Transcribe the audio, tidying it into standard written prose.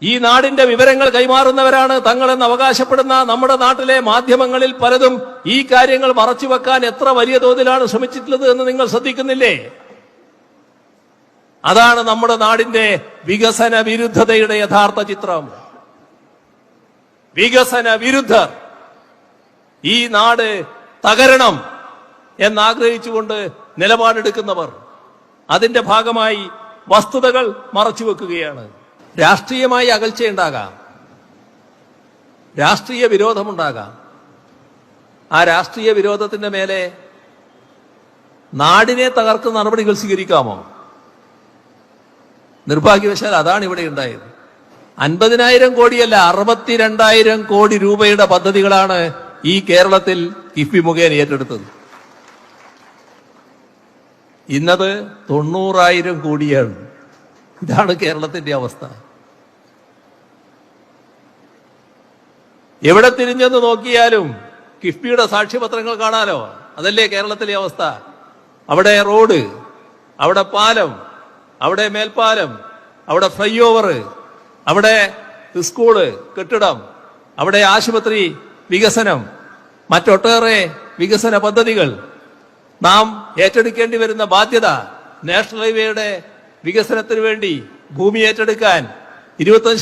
ഈ നാടിന്റെ വിവരങ്ങൾ കൈമാറുന്നവരാണ് തങ്ങളെന്ന് അവകാശപ്പെടുന്ന നമ്മുടെ നാട്ടിലെ മാധ്യമങ്ങളിൽ പലതും ഈ കാര്യങ്ങൾ മറച്ചുവെക്കാൻ എത്ര വലിയ തോതിലാണ് ശ്രമിച്ചിട്ടുള്ളത് എന്ന് നിങ്ങൾ ശ്രദ്ധിക്കുന്നില്ലേ? അതാണ് നമ്മുടെ നാടിന്റെ വികസന വിരുദ്ധതയുടെ യഥാർത്ഥ ചിത്രം. വികസന വിരുദ്ധർ ഈ നാട് തകരണം എന്നാഗ്രഹിച്ചുകൊണ്ട് നിലപാടെടുക്കുന്നവർ അതിന്റെ ഭാഗമായി വസ്തുതകൾ മറച്ചുവെക്കുകയാണ്. രാഷ്ട്രീയമായി അകൽച്ചയുണ്ടാകാം, രാഷ്ട്രീയ വിരോധമുണ്ടാകാം. ആ രാഷ്ട്രീയ വിരോധത്തിന്റെ മേലെ നാടിനെ തകർക്കുന്ന നടപടികൾ സ്വീകരിക്കാമോ? നിർഭാഗ്യവശാൽ അതാണ് ഇവിടെ ഉണ്ടായത്. 50,000 കോടിയല്ല, 62,000 കോടി രൂപയുടെ പദ്ധതികളാണ് ഈ കേരളത്തിൽ കിഫ്ബി മുഖേന ഏറ്റെടുത്തത്. ഇന്നത് 90,000 കോടിയാണ്. ഇതാണ് കേരളത്തിന്റെ അവസ്ഥ. എവിടെ തിരിഞ്ഞെന്ന് നോക്കിയാലും കിഫ്ബിയുടെ സാക്ഷ്യപത്രങ്ങൾ കാണാലോ. അതല്ലേ കേരളത്തിലെ അവസ്ഥ. അവിടെ റോഡ്, അവിടെ പാലം, അവിടെ മേൽപ്പാലം, അവിടെ ഫ്ലൈ ഓവർ, അവിടെ സ്കൂള് കെട്ടിടം, അവിടെ ആശുപത്രി വികസനം, മറ്റൊട്ടേറെ വികസന പദ്ധതികൾ. നാം ഏറ്റെടുക്കേണ്ടി വരുന്ന ബാധ്യത നാഷണൽ ഹൈവേയുടെ വികസനത്തിന് വേണ്ടി ഭൂമി ഏറ്റെടുക്കാൻ 25